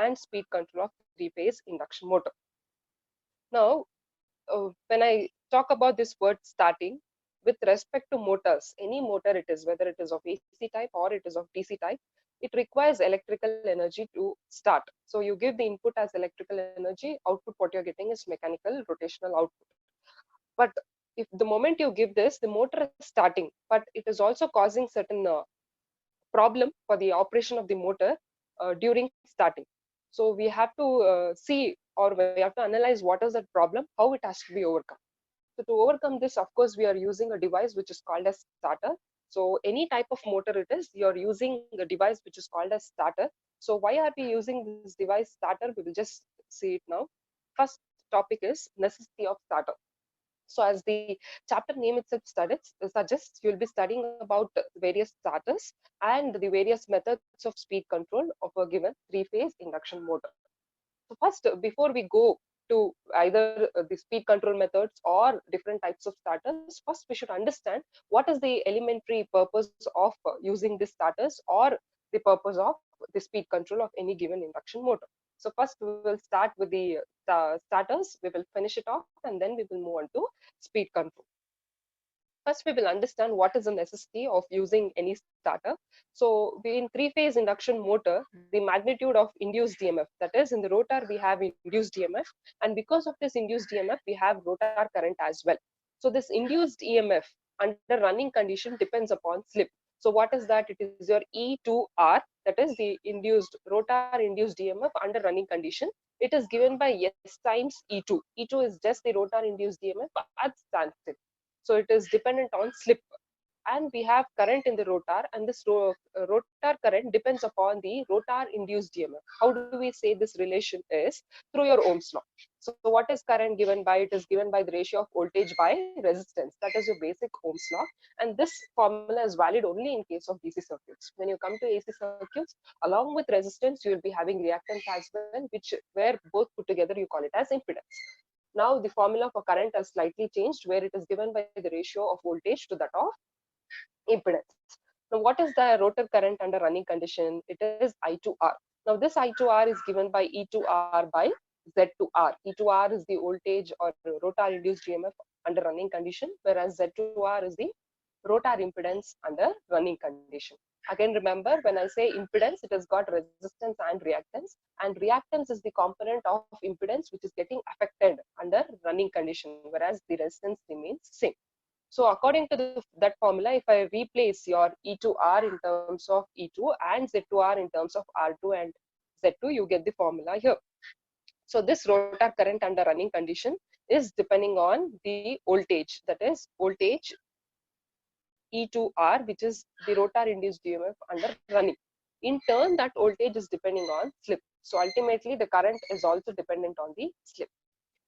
and speed control of three-phase induction motor. Now, when I talk about this word starting, with respect to motors, any motor it is, whether it is of AC type or it is of DC type, it requires electrical energy to start. So you give the input as electrical energy, output what you're getting is mechanical rotational output. But if the moment you give this, the motor is starting, but it is also causing certain problem for the operation of the motor during starting. So we have to see, or we have to analyze what is that problem, how it has to be overcome. So to overcome this, of course, we are using a device which is called as starter. So any type of motor it is, you're using a device which is called as starter. So why are we using this device starter? We will just see it now. First topic is necessity of starter. So as the chapter name itself suggests, you'll be studying about various starters and the various methods of speed control of a given three-phase induction motor. So first, before we go to either the speed control methods or different types of starters, first we should understand what is the elementary purpose of using these starters, or the purpose of the speed control of any given induction motor. So first we will start with the starters, we will finish it off, and then we will move on to speed control. First, we will understand what is the necessity of using any starter. So in three-phase induction motor, the magnitude of induced EMF, that is in the rotor, we have induced EMF. And because of this induced EMF, we have rotor current as well. So this induced EMF under running condition depends upon slip. So what is that? It is your E2R, that is the induced rotor induced EMF under running condition. It is given by S times E2. E2 is just the rotor induced EMF at standstill. So it is dependent on slip. And we have current in the rotor, and this rotor current depends upon the rotor induced EMF. How do we say this relation is? Through your Ohm's law. So what is current given by? It is given by the ratio of voltage by resistance. That is your basic Ohm's law. And this formula is valid only in case of DC circuits. When you come to AC circuits, along with resistance, you will be having reactance as well, which where both put together you call it as impedance. Now the formula for current has slightly changed, where it is given by the ratio of voltage to that of impedance. Now, what is the rotor current under running condition? It is I2R. Now, this I2R is given by E2R by Z2R. E2R is the voltage or rotor induced EMF under running condition, whereas Z2R is the rotor impedance under running condition. Again, remember, when I say impedance, it has got resistance and reactance is the component of impedance which is getting affected under running condition, whereas the resistance remains same. So according to that formula, if I replace your E2R in terms of E2 and Z2R in terms of R2 and Z2, you get the formula here. So this rotor current under running condition is depending on the voltage, that is voltage E2R, which is the rotor induced EMF under running. In turn, that voltage is depending on slip. So ultimately, the current is also dependent on the slip.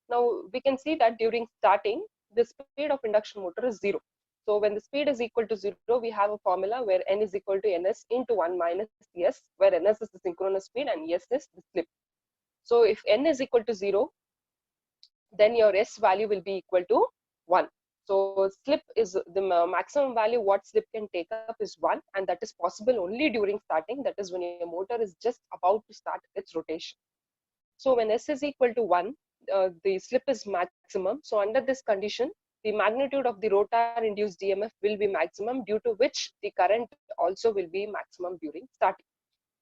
Now, we can see that during starting, the speed of induction motor is 0. So when the speed is equal to 0, we have a formula where n is equal to ns into 1 minus s, where ns is the synchronous speed and s is the slip. So if n is equal to 0, then your s value will be equal to 1. So slip is the maximum value what slip can take up is 1, and that is possible only during starting, that is when your motor is just about to start its rotation. So when s is equal to 1, the slip is maximum. So under this condition, the magnitude of the rotor induced EMF will be maximum, due to which the current also will be maximum during starting.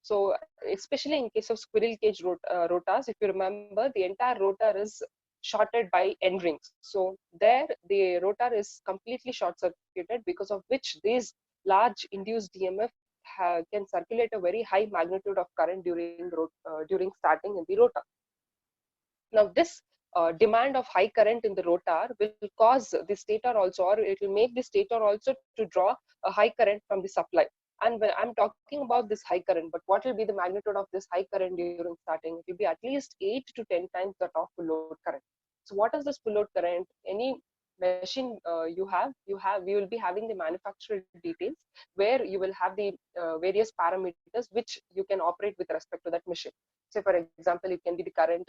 So especially in case of squirrel cage rotors, if you remember, the entire rotor is shorted by end rings. So there the rotor is completely short circuited, because of which these large induced EMF can circulate a very high magnitude of current during starting in the rotor. Now this demand of high current in the rotor will cause the stator also, or it will make the stator also to draw a high current from the supply. And when I'm talking about this high current, but what will be the magnitude of this high current during starting? It will be at least 8 to 10 times that of full load current. So what is this full load current? Any machine we will be having the manufacturer details, where you will have the various parameters which you can operate with respect to that machine. Say for example, it can be the current,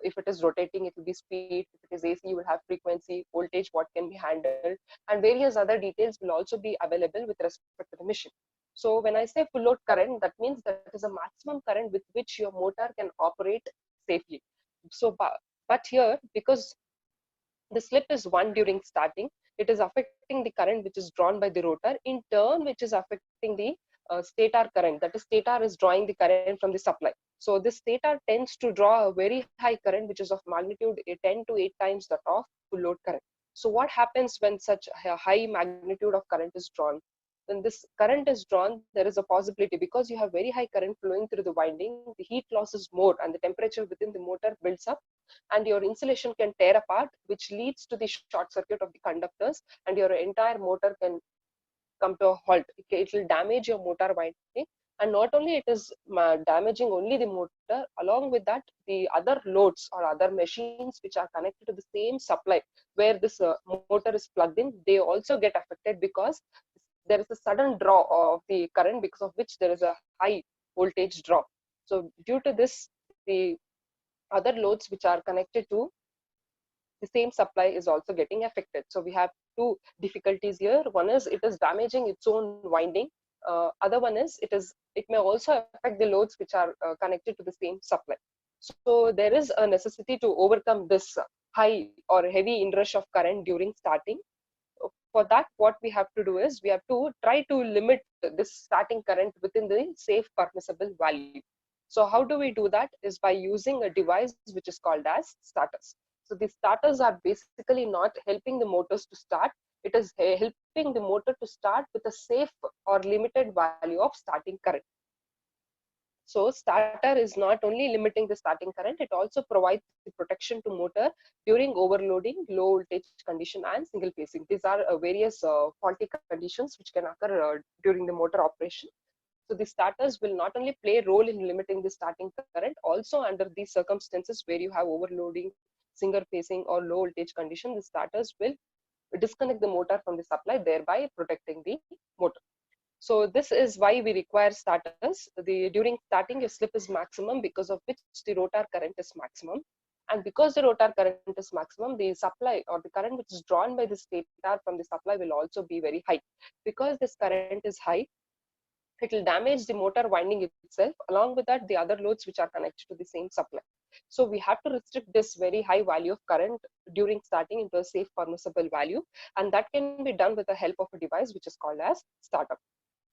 if it is rotating, it will be speed. If it is AC, you will have frequency, voltage, what can be handled, and various other details will also be available with respect to the machine. So when I say full load current, that means that is a maximum current with which your motor can operate safely. So, but here, because the slip is 1 during starting, it is affecting the current which is drawn by the rotor, in turn, which is affecting the stator current. That is, stator is drawing the current from the supply. So this stator tends to draw a very high current, which is of magnitude 10 to 8 times that of full load current. So what happens when such a high magnitude of current is drawn? When this current is drawn, there is a possibility, because you have very high current flowing through the winding, the heat loss is more and the temperature within the motor builds up, and your insulation can tear apart, which leads to the short circuit of the conductors, and your entire motor can come to a halt. It will damage your motor winding, and not only it is damaging only the motor, along with that, the other loads or other machines which are connected to the same supply where this motor is plugged in, they also get affected, because there is a sudden draw of the current, because of which there is a high voltage drop. So due to this, the other loads which are connected to the same supply is also getting affected. So we have two difficulties here. One is it is damaging its own winding. Other one is it may also affect the loads which are connected to the same supply. So there is a necessity to overcome this high or heavy inrush of current during starting. For that, what we have to do is we have to try to limit this starting current within the safe permissible value. So how do we do that? Is by using a device which is called as starters. So these starters are basically not helping the motors to start. It is helping the motor to start with a safe or limited value of starting current. So starter is not only limiting the starting current, it also provides the protection to motor during overloading, low voltage condition, and single phasing. These are various faulty conditions which can occur during the motor operation. So the starters will not only play a role in limiting the starting current, also under these circumstances where you have overloading, single phasing, or low voltage condition, the starters will disconnect the motor from the supply, thereby protecting the motor. So this is why we require starters. During starting, your slip is maximum, because of which the rotor current is maximum. And because the rotor current is maximum, the supply or the current which is drawn by the stator from the supply will also be very high. Because this current is high, it will damage the motor winding itself. Along with that, the other loads which are connected to the same supply. So we have to restrict this very high value of current during starting into a safe permissible value, and that can be done with the help of a device which is called as starter.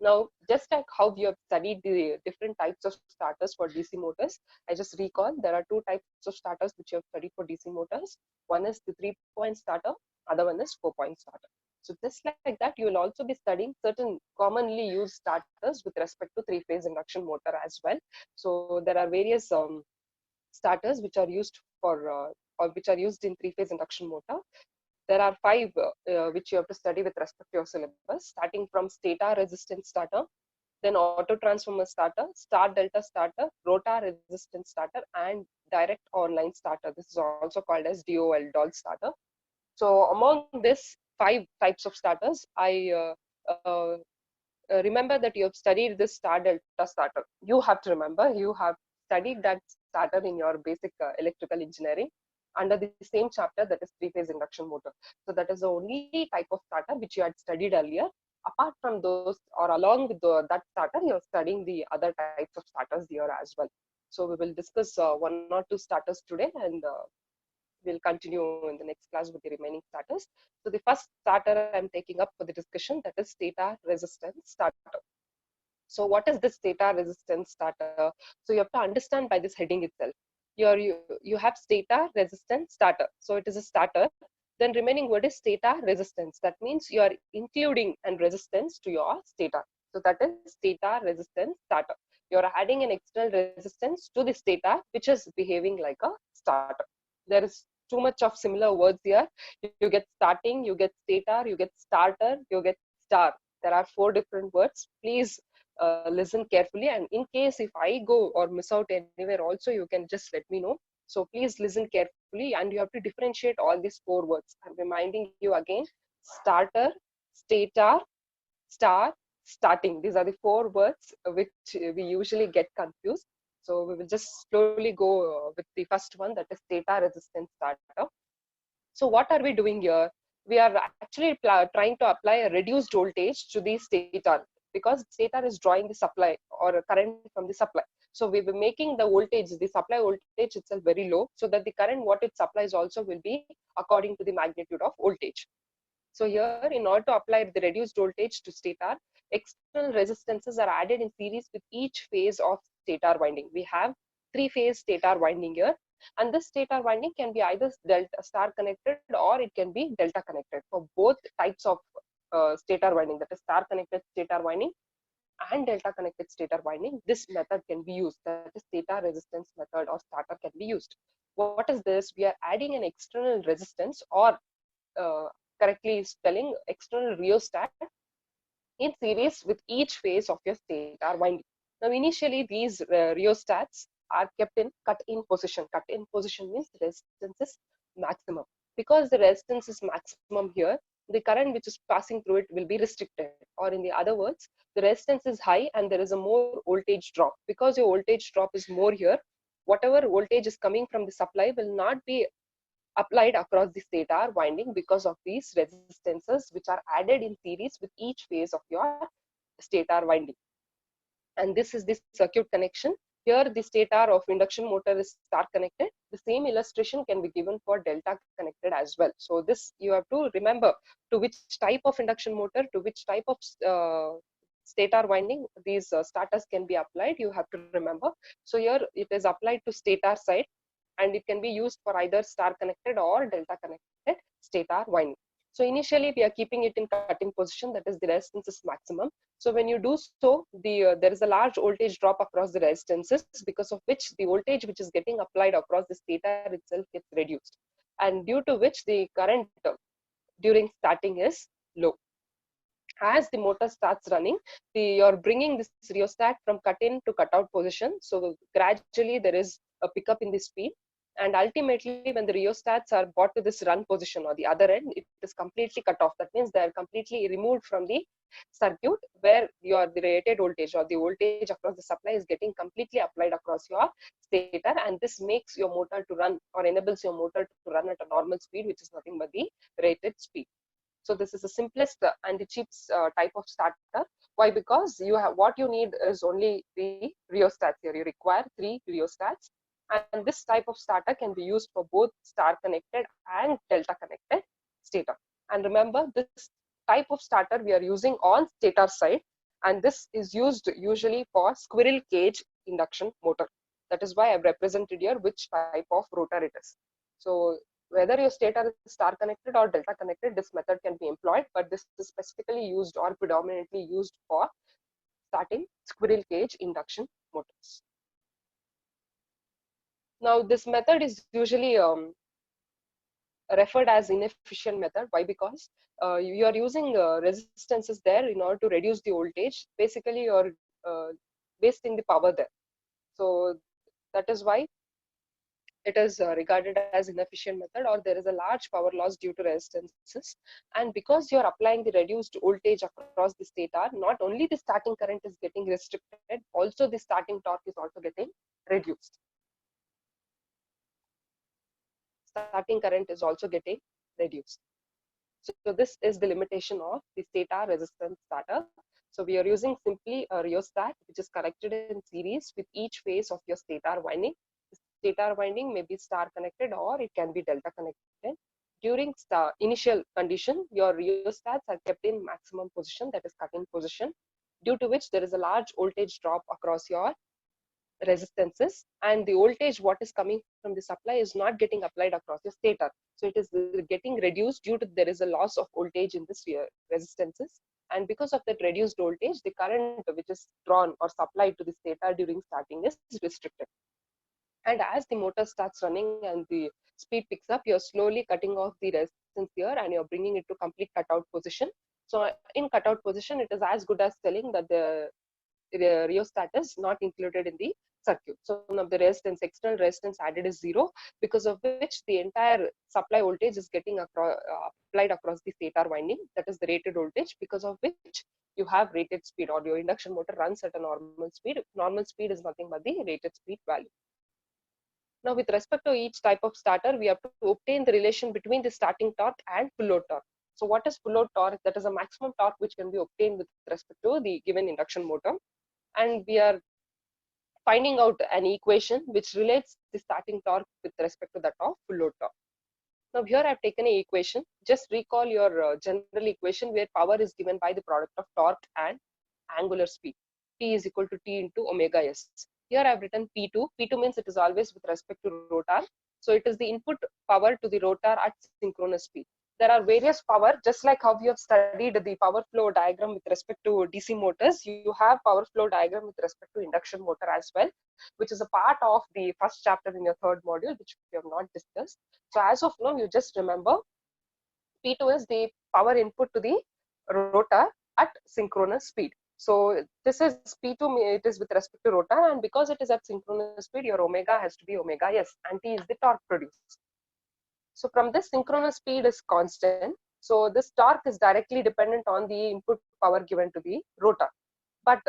Now, just like how we have studied the different types of starters for DC motors, I just recall there are two types of starters which you have studied for DC motors. One is the 3-point starter, other one is 4-point starter. So just like that, you will also be studying certain commonly used starters with respect to three-phase induction motor as well. So there are various starters which are used for or which are used in three-phase induction motor. There are five which you have to study with respect to your syllabus, starting from stator resistance starter, then auto transformer starter, star delta starter, rotor resistance starter, and direct online starter. This is also called as DOL, Dol Starter. So among this five types of starters, I remember that you have studied this star delta starter. You have to remember, you have studied that starter in your basic electrical engineering under the same chapter, that is three-phase induction motor. So that is the only type of starter which you had studied earlier. Apart from those, or along with that starter, you are studying the other types of starters here as well. So we will discuss one or two starters today, and we'll continue in the next class with the remaining starters. So the first starter I'm taking up for the discussion, that is stator resistance starter. So what is this stator resistance starter? So you have to understand by this heading itself. You have stator resistance starter. So it is a starter. Then remaining word is stator resistance. That means you are including an resistance to your stator. So that is stator resistance starter. You are adding an external resistance to the stator, which is behaving like a starter. There is too much of similar words here. You get starting, you get stator, you get starter, you get star. There are 4 different words. Please listen carefully, and in case if I go or miss out anywhere also, you can just let me know. So please listen carefully, and you have to differentiate all these 4 words. I'm reminding you again: starter, stator, star, starting. These are the 4 words which we usually get confused. So we will just slowly go with the first one, that is stator resistance starter. So what are we doing here? We are actually trying to apply a reduced voltage to the stator. because stator is drawing the supply or a current from the supply. So we will making the voltage, the supply voltage itself very low, so that the current what it supplies also will be according to the magnitude of voltage. So here, in order to apply the reduced voltage to stator, external resistances are added in series with each phase of stator winding. We have three-phase stator winding here, and this stator winding can be either delta star connected or it can be delta connected. For both types of stator winding, that is star connected stator winding and delta connected stator winding, this method can be used. That is stator resistance method or starter can be used. What is this? We are adding an external resistance, or uh, correctly spelling external rheostat, in series with each phase of your stator winding. Now initially these rheostats are kept in cut-in position. Cut-in position means the resistance is maximum. Because the resistance is maximum here, the current which is passing through it will be restricted, or in the other words, the resistance is high and there is a more voltage drop. Because your voltage drop is more here, whatever voltage is coming from the supply will not be applied across the stator winding because of these resistances which are added in series with each phase of your stator winding. And this is the circuit connection. Here the stator of induction motor is star connected. The same illustration can be given for delta connected as well. So this you have to remember to which type of induction motor, to which type of stator winding these starters can be applied, you have to remember. So here it is applied to stator side, and it can be used for either star connected or delta connected stator winding. So initially we are keeping it in cutting position, that is the resistance is maximum. So when you do so, there is a large voltage drop across the resistances, because of which the voltage which is getting applied across the stator itself gets reduced, and due to which the current during starting is low. As the motor starts running, you're bringing this rheostat from cut in to cut out position. So gradually there is a pickup in the speed, and ultimately when the rheostats are brought to this run position or the other end, it is completely cut off. That means they are completely removed from the circuit where the rated voltage or the voltage across the supply is getting completely applied across your stator, and this makes your motor to run, or enables your motor to run at a normal speed, which is nothing but the rated speed. So this is the simplest and the cheapest type of starter. Why? Because you have, what you need is only the rheostats here. You require 3 rheostats, and this type of starter can be used for both star connected and delta connected stator. And remember, this type of starter we are using on stator side, and this is used usually for squirrel cage induction motor. That is why I've represented here which type of rotor it is. So whether your stator is star connected or delta connected, this method can be employed, but this is specifically used or predominantly used for starting squirrel cage induction motors. Now this method is usually referred as inefficient method. Why? Because you are using resistances there in order to reduce the voltage. Basically you're wasting the power there. So that is why it is regarded as inefficient method, or there is a large power loss due to resistances. And because you are applying the reduced voltage across the stator, not only the starting current is getting restricted, also the starting torque is also getting reduced. Starting current is also getting reduced. So this is the limitation of the stator resistance starter. So we are using simply a rheostat which is connected in series with each phase of your stator winding. Stator winding may be star connected or it can be delta connected. During initial condition, your rheostats are kept in maximum position, that is cut-in position, due to which there is a large voltage drop across your resistances, and the voltage what is coming from the supply is not getting applied across the stator. So it is getting reduced due to there is a loss of voltage in this resistances, and because of that reduced voltage, the current which is drawn or supplied to the stator during starting is restricted. And as the motor starts running and the speed picks up, you're slowly cutting off the resistance here and you're bringing it to complete cutout position. So in cutout position, it is as good as telling that the rheostat is not included in the circuit. So now the resistance, external resistance added is 0, because of which the entire supply voltage is getting applied across the stator winding, that is the rated voltage, because of which you have rated speed, or your induction motor runs at a normal speed. Normal speed is nothing but the rated speed value. Now, with respect to each type of starter, we have to obtain the relation between the starting torque and full load torque. So what is full load torque? That is a maximum torque which can be obtained with respect to the given induction motor. And we are finding out an equation which relates the starting torque with respect to that of full load torque. Now here I've taken an equation. Just recall your general equation where power is given by the product of torque and angular speed. T is equal to T into omega s. Here I've written P2. P2 means it is always with respect to rotor. So it is the input power to the rotor at synchronous speed. There are various power, just like how you have studied the power flow diagram with respect to DC motors, you have power flow diagram with respect to induction motor as well, which is a part of the first chapter in your third module, which we have not discussed. So as of now, you just remember P2 is the power input to the rotor at synchronous speed. So this is P2, it is with respect to rotor, and because it is at synchronous speed, your omega has to be omega s, and T is the torque produced. So from this, synchronous speed is constant. So this torque is directly dependent on the input power given to the rotor. But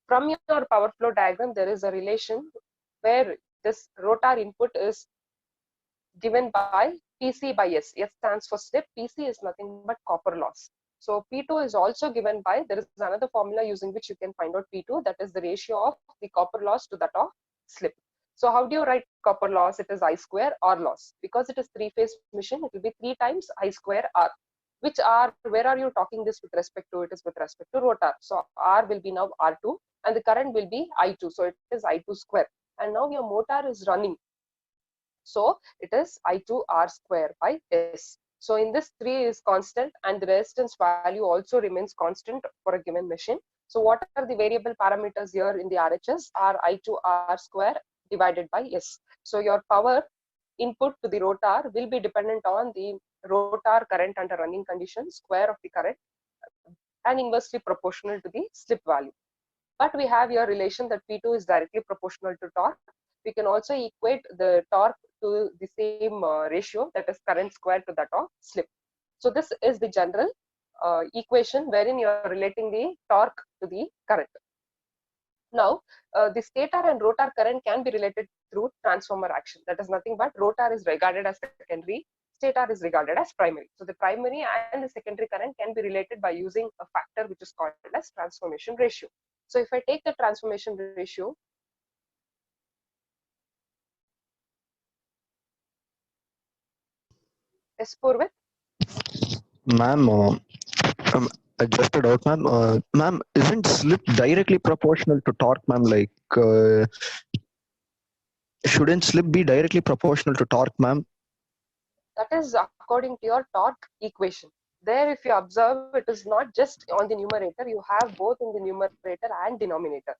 from your power flow diagram, there is a relation where this rotor input is given by PC by S. S stands for slip. PC is nothing but copper loss. So P2 is also given by, there is another formula using which you can find out P2, that is the ratio of the copper loss to that of slip. So how do you write copper loss? It is I square R loss. Because it is three-phase machine, it will be 3 times I square R. Which R, where are you talking this with respect to? It is with respect to rotor. So R will be now R2 and the current will be I2. So it is I2 square. And now your motor is running. So it is I2 R square by S. So in this 3 is constant and the resistance value also remains constant for a given machine. So what are the variable parameters here in the RHS? Are I2 R square divided by S. So your power input to the rotor will be dependent on the rotor current under running conditions, square of the current, and inversely proportional to the slip value. But we have your relation that P2 is directly proportional to torque. We can also equate the torque to the same ratio, that is current square to that of slip. So this is the general equation wherein you are relating the torque to the current. Now, the stator and rotor current can be related through transformer action. That is nothing but rotor is regarded as secondary, stator is regarded as primary. So the primary and the secondary current can be related by using a factor which is called as transformation ratio. So if I take the transformation ratio, S Purvit? Ma'am, just a doubt, ma'am. Ma'am, isn't slip directly proportional to torque, ma'am? Like, shouldn't slip be directly proportional to torque, ma'am? That is according to your torque equation. There, if you observe, it is not just on the numerator, you have both in the numerator and denominator.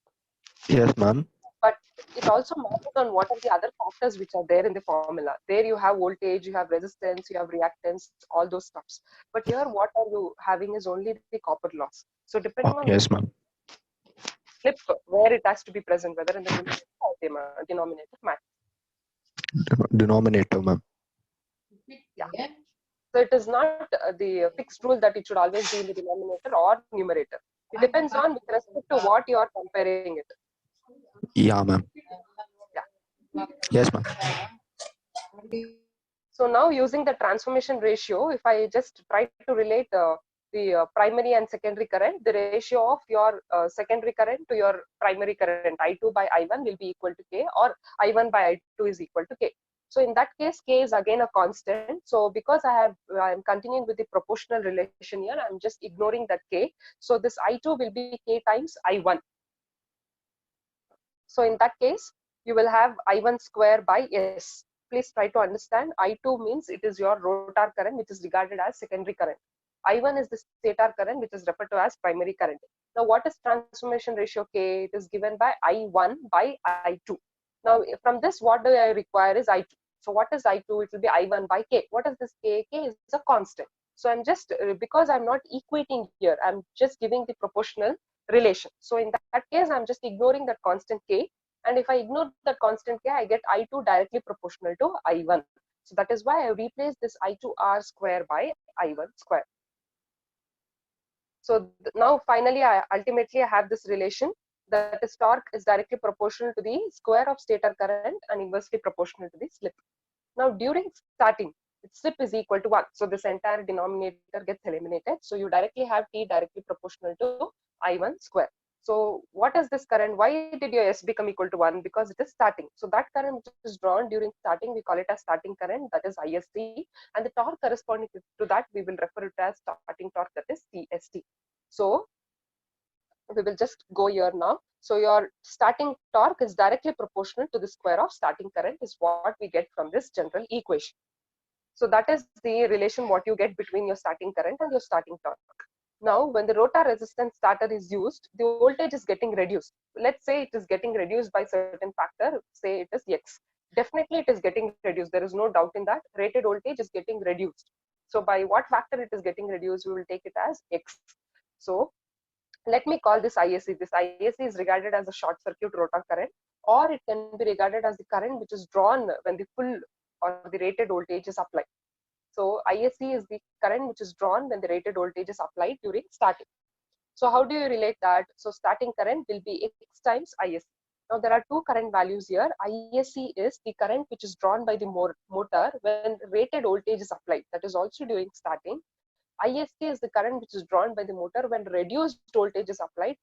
Yes, ma'am. But it also matters on what are the other factors which are there in the formula. There you have voltage, you have resistance, you have reactance, all those stuffs. But here what are you having is only the copper loss. So depending on which Yes, ma'am. slip, where it has to be present, whether in the numerator or denominator matters. Denominator, ma'am. Yeah. So it is not the fixed rule that it should always be in the denominator or numerator. It depends on with respect to what you are comparing it. Yeah, ma'am. Yeah. Yes, ma'am. So now using the transformation ratio, if I just try to relate the primary and secondary current, the ratio of your secondary current to your primary current, I2 by I1 will be equal to K, or I1 by I2 is equal to K. So in that case, K is again a constant. So because I'm continuing with the proportional relation here, I'm just ignoring that K. So this I2 will be K times I1. So in that case, you will have I1 square by S. Please try to understand. I2 means it is your rotor current, which is regarded as secondary current. I1 is the stator current, which is referred to as primary current. Now, what is transformation ratio K? It is given by I1 by I2. Now, from this, what do I require is I2. So what is I2? It will be I1 by K. What is this K? K is a constant. So I'm just, because I'm not equating here, I'm just giving the proportional relation. So in that case, I'm just ignoring that constant K. And if I ignore that constant K, I get I2 directly proportional to I1. So that is why I replace this I2R square by I1 square. So now finally, ultimately I have this relation that is torque is directly proportional to the square of stator current and inversely proportional to the slip. Now during starting, its slip is equal to 1. So this entire denominator gets eliminated. So you directly have T directly proportional to I1 square. So what is this current? Why did your S become equal to 1? Because it is starting. So that current which is drawn during starting, we call it as starting current, that is ISC. And the torque corresponding to that, we will refer it as starting torque, that is TST. So we will just go here now. So your starting torque is directly proportional to the square of starting current is what we get from this general equation. So that is the relation what you get between your starting current and your starting torque. Now, when the rotor resistance starter is used, the voltage is getting reduced. Let's say it is getting reduced by certain factor, say it is X. Definitely it is getting reduced. There is no doubt in that. Rated voltage is getting reduced. So by what factor it is getting reduced, we will take it as X. So let me call this ISC. This ISC is regarded as a short circuit rotor current, or it can be regarded as the current which is drawn when the full or the rated voltage is applied. So ISC is the current which is drawn when the rated voltage is applied during starting. So how do you relate that? So starting current will be X times ISC. Now there are two current values here. ISC is the current which is drawn by the motor when rated voltage is applied. That is also during starting. ISC is the current which is drawn by the motor when reduced voltage is applied.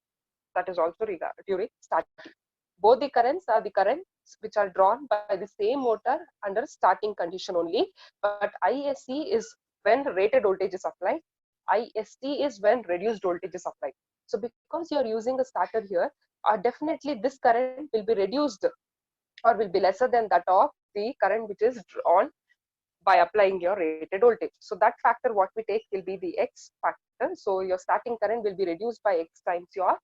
That is also during starting. Both the currents are the currents which are drawn by the same motor under starting condition only. But ISC is when rated voltage is applied. IST is when reduced voltage is applied. So because you are using a starter here, definitely this current will be reduced or will be lesser than that of the current which is drawn by applying your rated voltage. So that factor what we take will be the X factor. So your starting current will be reduced by X times your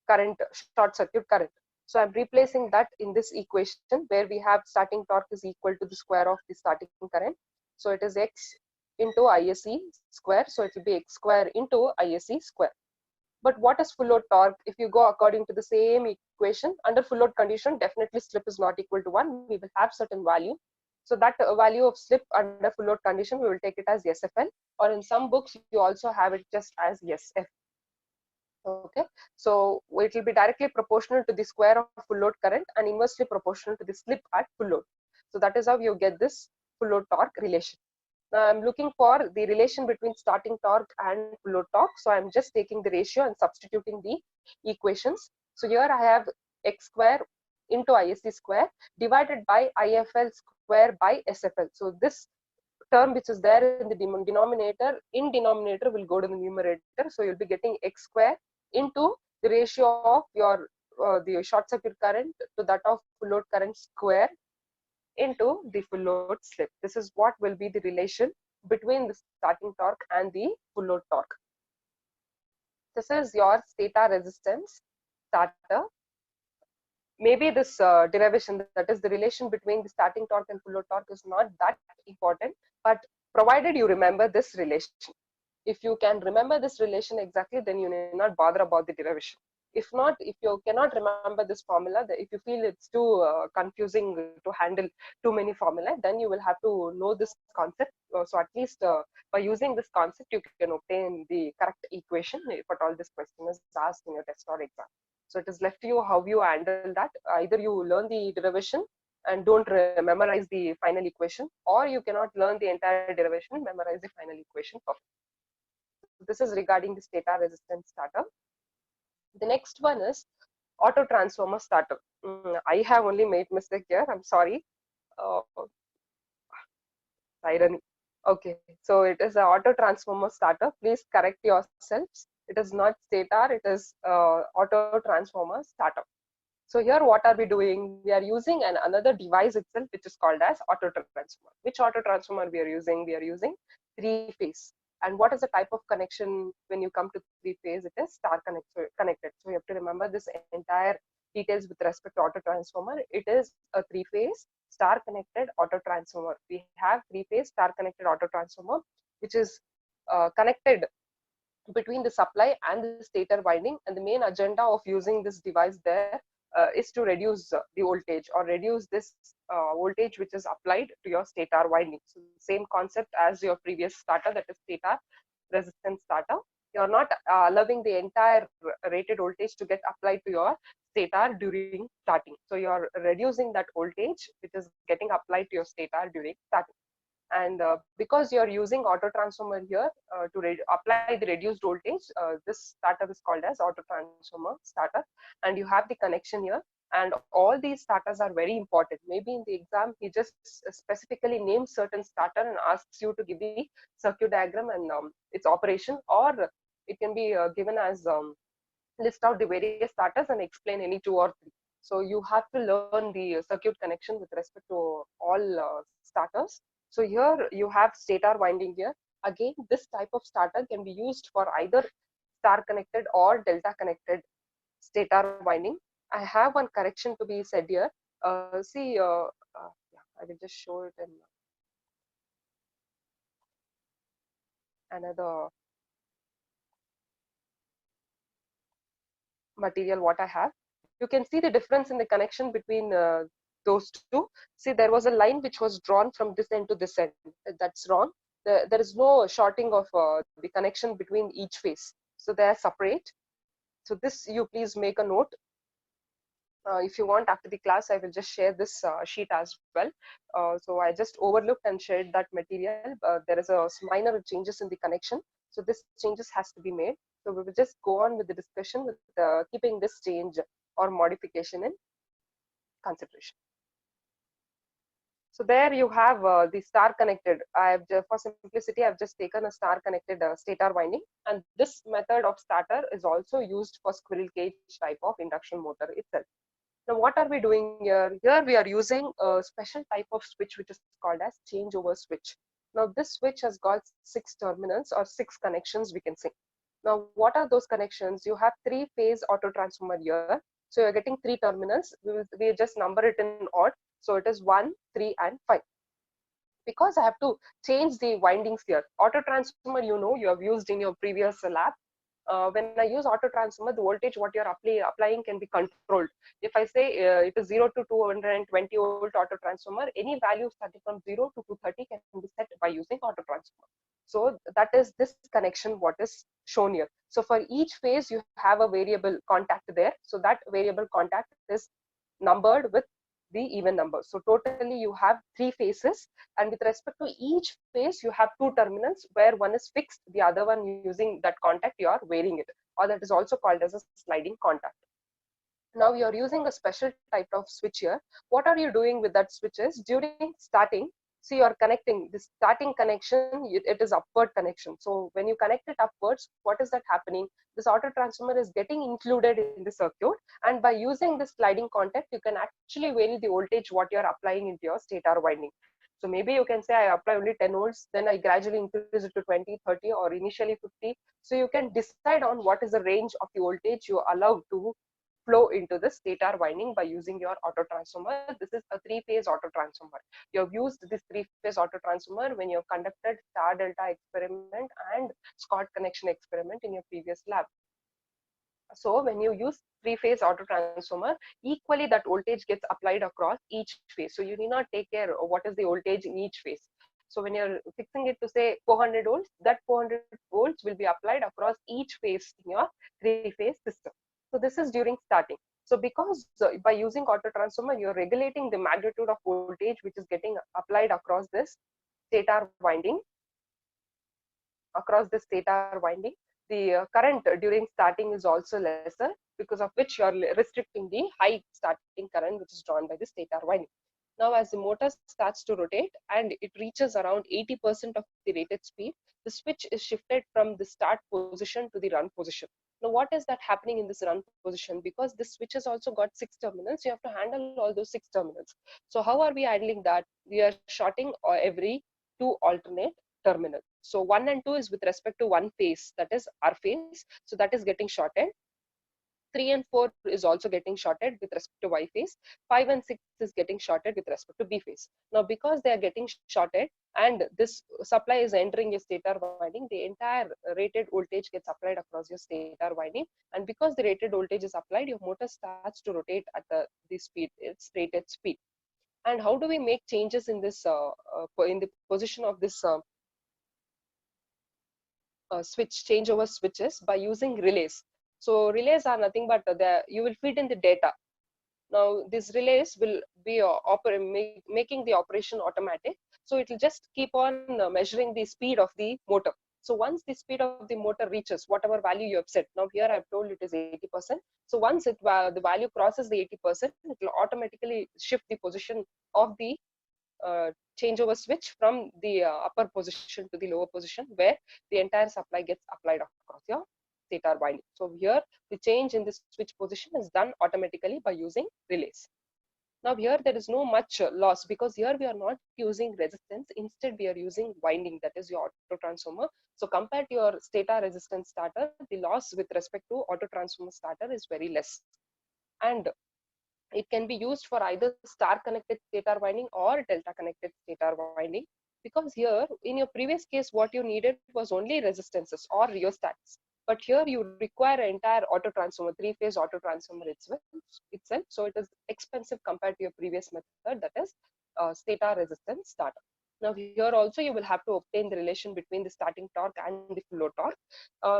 current, short circuit current. So I'm replacing that in this equation where we have starting torque is equal to the square of the starting current. So it is X into ISC square. So it will be X square into ISC square. But what is full load torque? If you go according to the same equation, under full load condition, definitely slip is not equal to 1. We will have certain value. So that value of slip under full load condition, we will take it as SFL, or in some books, you also have it just as SF. Okay, so it will be directly proportional to the square of full load current and inversely proportional to the slip at full load. So that is how you get this full load torque relation. Now I'm looking for the relation between starting torque and full load torque. So I'm just taking the ratio and substituting the equations. So here I have X square into ISC square divided by IFL square by SFL. So this term which is there in the denominator, in denominator will go to the numerator. So you'll be getting X square into the ratio of your the short circuit current to that of full load current square into the full load slip. This is what will be the relation between the starting torque and the full load torque. This is your stator resistance starter. Maybe this derivation, that is the relation between the starting torque and full load torque, is not that important, but provided you remember this relation. If you can remember this relation exactly, then you need not bother about the derivation. If not, if you cannot remember this formula, if you feel it's too confusing to handle too many formulae, then you will have to know this concept. So at least by using this concept, you can obtain the correct equation if at all this question is asked in your test or exam. So it is left to you how you handle that. Either you learn the derivation and don't memorize the final equation, or you cannot learn the entire derivation, memorize the final equation perfectly. This is regarding the stator resistance starter. The next one is auto transformer starter. I have only made mistake here. I'm sorry. Uh, irony. Okay, so it is an auto transformer starter. Please correct yourselves. It is not stator. It is auto transformer starter. So here, what are we doing? We are using another device itself, which is called as auto transformer. Which auto transformer we are using? We are using three phase. And what is the type of connection when you come to three phase? It is star connected. So you have to remember this entire details with respect to auto transformer. It is a three phase star connected auto transformer. We have three phase star connected auto transformer, which is connected between the supply and the stator winding. And the main agenda of using this device there is to reduce the voltage or reduce this voltage which is applied to your stator winding. So same concept as your previous starter, that is stator resistance starter. You are not allowing the entire rated voltage to get applied to your stator during starting. So you're reducing that voltage which is getting applied to your stator during starting. And because you're using auto transformer here to apply the reduced voltage, this starter is called as auto transformer starter, and you have the connection here. And all these starters are very important. Maybe in the exam he just specifically names certain starter and asks you to give the circuit diagram and its operation, or it can be given as list out the various starters and explain any two or three. So you have to learn the circuit connection with respect to all starters. So here you have stator winding here. Again, this type of starter can be used for either star connected or delta connected stator winding. I have one correction to be said here. See, yeah, I will just show it in another material what I have. You can see the difference in the connection between those two. See, there was a line which was drawn from this end to this end. That's wrong. There is no shorting of the connection between each phase. So they are separate. So this you please make a note. If you want, after the class, I will just share this sheet as well. So I just overlooked and shared that material. There is a minor changes in the connection. So this changes has to be made. So we will just go on with the discussion with keeping this change or modification in consideration. So there you have the star connected. For simplicity, I've just taken a star connected stator winding, and this method of starter is also used for squirrel cage type of induction motor itself. Now, what are we doing here? Here we are using a special type of switch which is called as changeover switch. Now, this switch has got 6 terminals or 6 connections, we can say. Now, what are those connections? You have 3-phase auto transformer here. So you're getting 3 terminals. We just number it in odd. So it is 1, 3, and 5. Because I have to change the windings here. Auto transformer, you know, you have used in your previous lab. When I use auto transformer, the voltage what you're applying can be controlled. If I say it is 0 to 220 volt auto transformer, any value starting from 0 to 230 can be set by using auto transformer. So that is this connection what is shown here. So for each phase, you have a variable contact there. So that variable contact is numbered with the even number. So totally you have 3 phases, and with respect to each phase you have 2 terminals where one is fixed, the other one using that contact you are varying it, or that is also called as a sliding contact. Now you're using a special type of switch here. What are you doing with that switches? During starting, so you are connecting the starting connection, it is upward connection. So when you connect it upwards, what is that happening? This auto transformer is getting included in the circuit, and by using this sliding contact, you can actually vary the voltage what you're applying into your stator winding. So maybe you can say I apply only 10 volts, then I gradually increase it to 20, 30, or initially 50. So you can decide on what is the range of the voltage you allow to flow into the stator winding by using your auto transformer. This is a 3-phase auto transformer. You have used this 3-phase auto transformer when you have conducted star delta experiment and Scott connection experiment in your previous lab. So when you use 3-phase auto transformer, equally that voltage gets applied across each phase. So you need not take care of what is the voltage in each phase. So when you're fixing it to say 400 volts, that 400 volts will be applied across each phase in your 3-phase system. So this is during starting. So because by using auto transformer, you're regulating the magnitude of voltage which is getting applied across this stator winding, the current during starting is also lesser, because of which you are restricting the high starting current which is drawn by the stator winding. Now as the motor starts to rotate and it reaches around 80% of the rated speed, the switch is shifted from the start position to the run position. Now what is that happening in this run position? Because this switch has also got 6 terminals, you have to handle all those 6 terminals. So how are we handling that? We are shorting every 2 alternate terminals. So 1 and 2 is with respect to one phase, that is R phase. So that is getting shorted. 3 and 4 is also getting shorted with respect to Y phase. 5 and 6 is getting shorted with respect to B phase. Now because they are getting shorted and this supply is entering your stator winding, the entire rated voltage gets applied across your stator winding, and because the rated voltage is applied, your motor starts to rotate at the speed, its rated speed. And how do we make changes in this in the position of this switch changeover switches? By using relays. So relays are nothing but you will feed in the data. Now these relays will be making the operation automatic. So it will just keep on measuring the speed of the motor. So once the speed of the motor reaches whatever value you have set, now here I've told it is 80%. So once the value crosses the 80%, it will automatically shift the position of the changeover switch from the upper position to the lower position, where the entire supply gets applied across your stator winding. So here the change in the switch position is done automatically by using relays. Now here there is no much loss, because here we are not using resistance, instead we are using winding, that is your auto transformer. So compared to your stator resistance starter, the loss with respect to auto transformer starter is very less. And it can be used for either star connected stator winding or delta connected stator winding, because here in your previous case what you needed was only resistances or rheostats, but here you require an entire auto transformer, three-phase auto transformer itself. So it is expensive compared to your previous method, that is stator resistance starter. Now here also you will have to obtain the relation between the starting torque and the flow torque.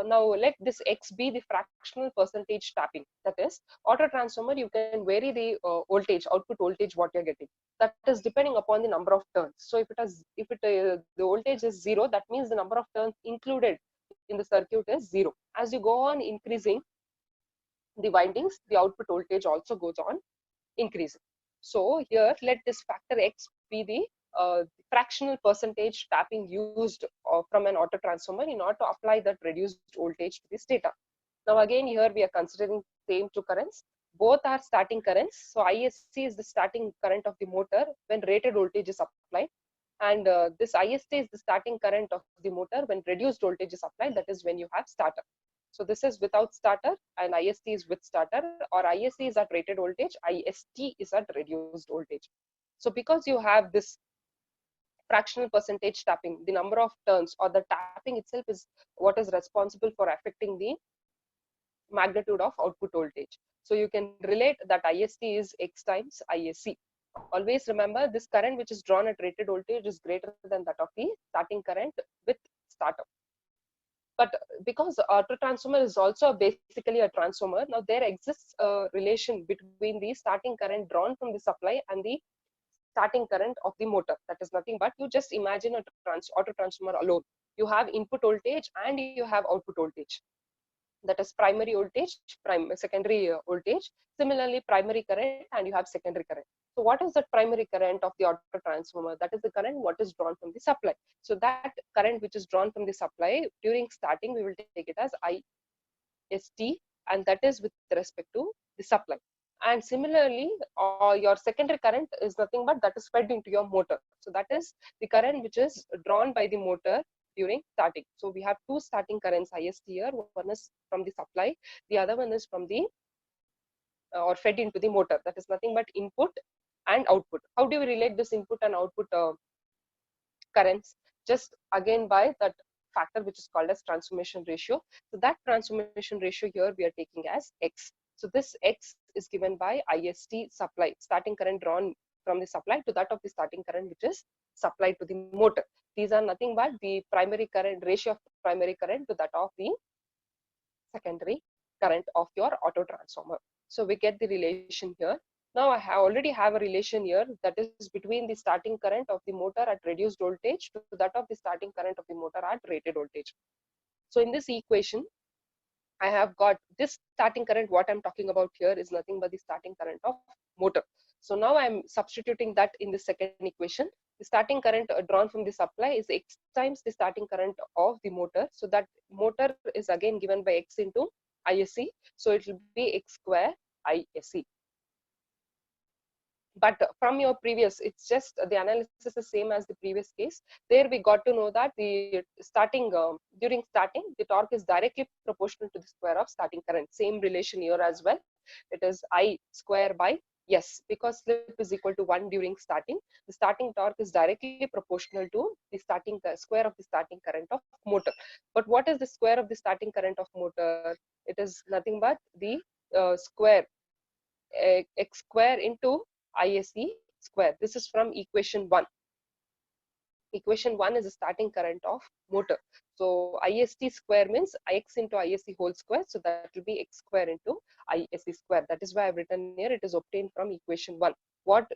Now let this X be the fractional percentage tapping, that is auto transformer you can vary the voltage, output voltage what you're getting, that is depending upon the number of turns. So if the voltage is 0, that means the number of turns included in the circuit is 0. As you go on increasing the windings, the output voltage also goes on increasing. So here let this factor X be the fractional percentage tapping used from an auto transformer in order to apply that reduced voltage to the stator. Now again here we are considering same two currents. Both are starting currents. So ISC is the starting current of the motor when rated voltage is applied. And this IST is the starting current of the motor when reduced voltage is applied, that is when you have starter. So this is without starter and IST is with starter, or ISC is at rated voltage, IST is at reduced voltage. So because you have this fractional percentage tapping, the number of turns or the tapping itself is what is responsible for affecting the magnitude of output voltage. So you can relate that IST is X times ISC. Always remember this current which is drawn at rated voltage is greater than that of the starting current with starter. But because auto transformer is also basically a transformer, now there exists a relation between the starting current drawn from the supply and the starting current of the motor. That is nothing but, you just imagine a auto transformer alone. You have input voltage and you have output voltage, that is primary voltage, secondary voltage, similarly primary current, and you have secondary current. So what is the primary current of the auto transformer? That is the current what is drawn from the supply. So that current which is drawn from the supply during starting, we will take it as IST, and that is with respect to the supply. And similarly your secondary current is nothing but that is fed into your motor. So that is the current which is drawn by the motor during starting. So we have two starting currents IST here. One is from the supply, the other one is from the or fed into the motor. That is nothing but input and output. How do we relate this input and output currents? Just again by that factor which is called as transformation ratio. So that transformation ratio here we are taking as X. So this X is given by IST supply, starting current drawn from the supply, to that of the starting current which is supplied to the motor. These are nothing but the primary current ratio of primary current to that of the secondary current of your auto transformer. So we get the relation here. Now I already have a relation here, that is between the starting current of the motor at reduced voltage to that of the starting current of the motor at rated voltage. So in this equation, I have got this starting current. What I'm talking about here is nothing but the starting current of motor. So now I'm substituting that in the second equation. The starting current drawn from the supply is X times the starting current of the motor. So that motor is again given by X into ISC. So it will be X square ISC. But from your previous, it's just the analysis is same as the previous case. There we got to know that the starting during starting, the torque is directly proportional to the square of starting current. Same relation here as well. It is I square by S, because slip is equal to 1 during starting. The starting torque is directly proportional to the starting square of the starting current of motor. But what is the square of the starting current of motor? It is nothing but the square X square into ISC square. This is from equation 1. Equation 1 is the starting current of motor. So IST square means Ix into ISC whole square. So that will be X square into ISC square. That is why I've written here it is obtained from equation 1. What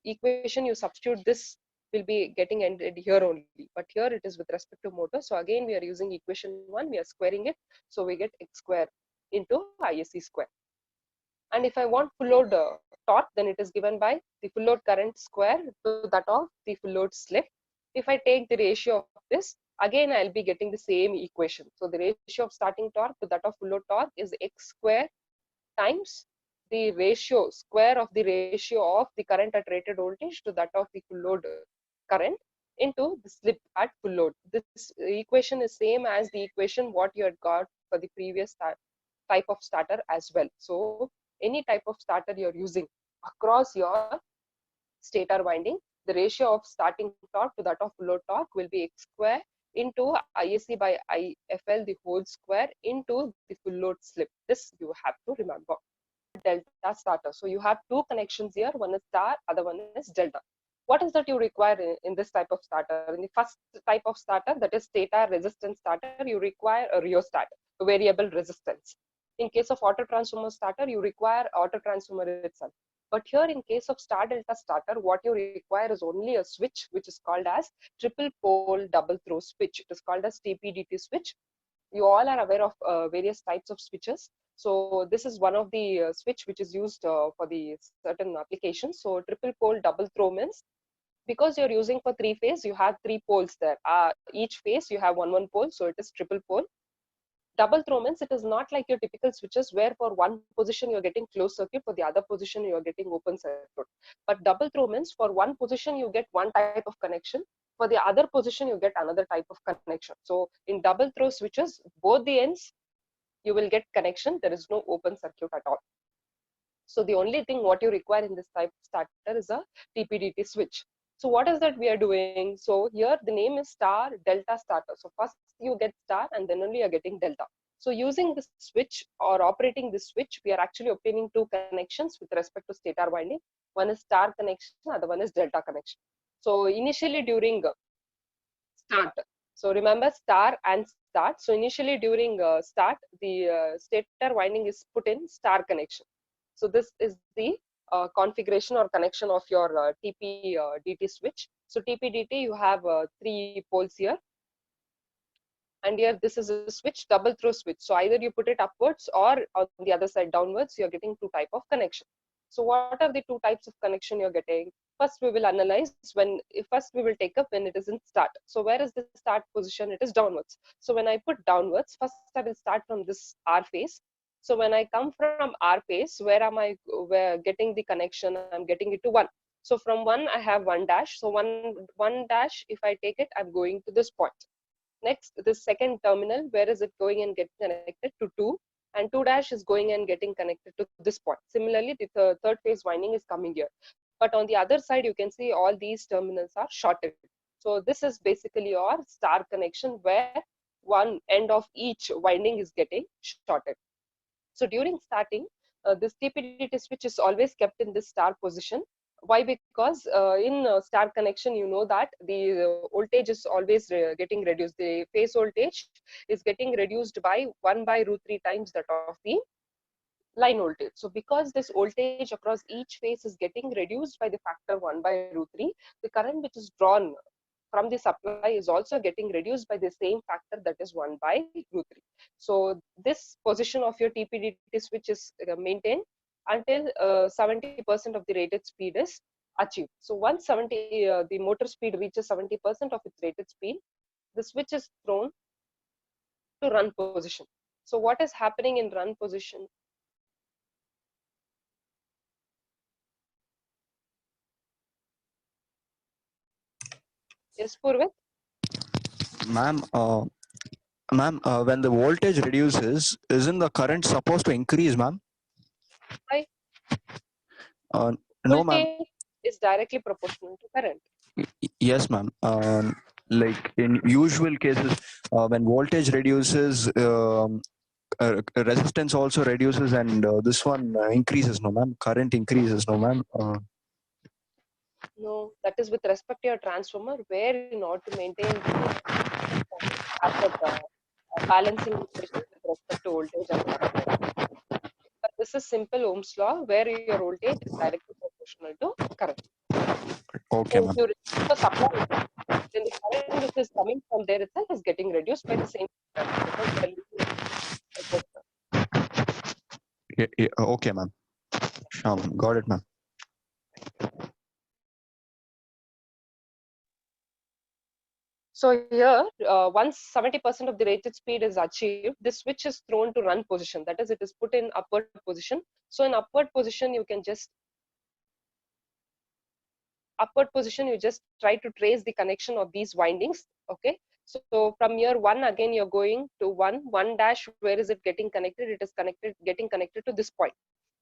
equation you substitute, this will be getting ended here only. But here it is with respect to motor. So again, we are using equation 1. We are squaring it. So we get X square into ISC square. And if I want full load torque, then it is given by the full load current square to that of the full load slip. If I take the ratio of this, again I'll be getting the same equation. So the ratio of starting torque to that of full load torque is X square times the ratio square of the ratio of the current at rated voltage to that of the full load current into the slip at full load. This equation is same as the equation what you had got for the previous type of starter as well. So any type of starter you're using across your stator winding, the ratio of starting torque to that of full load torque will be X square into ISC by IFL the whole square into the full load slip. This you have to remember. Delta starter. So you have two connections here. One is star, other one is delta. What is that you require in this type of starter? In the first type of starter, that is stator resistance starter, you require a rheostat, a variable resistance. In case of auto transformer starter, you require auto transformer itself. But here in case of star delta starter, what you require is only a switch, which is called as triple pole double throw switch. It is called as TPDT switch. You all are aware of various types of switches. So this is one of the switch which is used for the certain applications. So triple pole double throw means because you're using for three phase, you have three poles there. Each phase you have one pole, so it is triple pole. Double throw means it is not like your typical switches where for one position you're getting closed circuit, for the other position you're getting open circuit. But double throw means for one position you get one type of connection, for the other position you get another type of connection. So in double throw switches, both the ends you will get connection. There is no open circuit at all. So the only thing what you require in this type of starter is a TPDT switch. So what is that we are doing? So here the name is star delta starter. So first you get star and then only you're getting delta. So using this switch or operating this switch, we are actually obtaining two connections with respect to stator winding. One is star connection, other one is delta connection. So initially during start, so remember star and start. So initially during start, the stator winding is put in star connection. So this is the configuration or connection of your TP DT switch. So TP DT, you have three poles here. And here this is a switch, double throw switch. So either you put it upwards or on the other side downwards, you're getting two type of connection. So what are the two types of connection you're getting? First we will analyze when, first we will take up when it is in start. So where is the start position? It is downwards. So when I put downwards, first I will start from this R phase. So when I come from R phase, where am I getting the connection? I'm getting it to 1. So from 1 I have 1 dash. So one dash, if I take it, I'm going to this point. Next, the second terminal, where is it going and getting connected to 2, and 2 dash is going and getting connected to this point. Similarly, the third phase winding is coming here. But on the other side, you can see all these terminals are shorted. So this is basically your star connection where one end of each winding is getting shorted. So during starting, this TPDT switch is always kept in this star position. Why? Because in star connection, you know that the voltage is always getting reduced. The phase voltage is getting reduced by 1 by root 3 times that of the line voltage. So because this voltage across each phase is getting reduced by the factor 1 by root 3, the current which is drawn from the supply is also getting reduced by the same factor, that is 1 by root 3. So this position of your TPDT switch is maintained until 70% of the rated speed is achieved. So once the motor speed reaches 70% of its rated speed, the switch is thrown to run position. So what is happening in run position? Yes, Purvit? Ma'am, ma'am, when the voltage reduces, isn't the current supposed to increase, ma'am? Why? No, ma'am. Voltage is directly proportional to current. Yes, ma'am. Like in usual cases, when voltage reduces, resistance also reduces, and this one increases, no, ma'am. Current increases, no, ma'am. No, that is with respect to your transformer, where in order to maintain the asset balancing equation with respect to voltage and current. But this is simple Ohm's law, where your voltage is directly proportional to current. Okay, So if ma'am. you reduce the supply, then the current which is coming from there itself is getting reduced by the same current because they are losing resistance. Yeah, okay, ma'am. Sure, ma'am. Got it, ma'am. So here, once 70% of the rated speed is achieved, this switch is thrown to run position. That is, it is put in upward position. So in upward position, you can just you just try to trace the connection of these windings. Okay. So from here one again you're going to one dash. Where is it getting connected? It is getting connected to this point.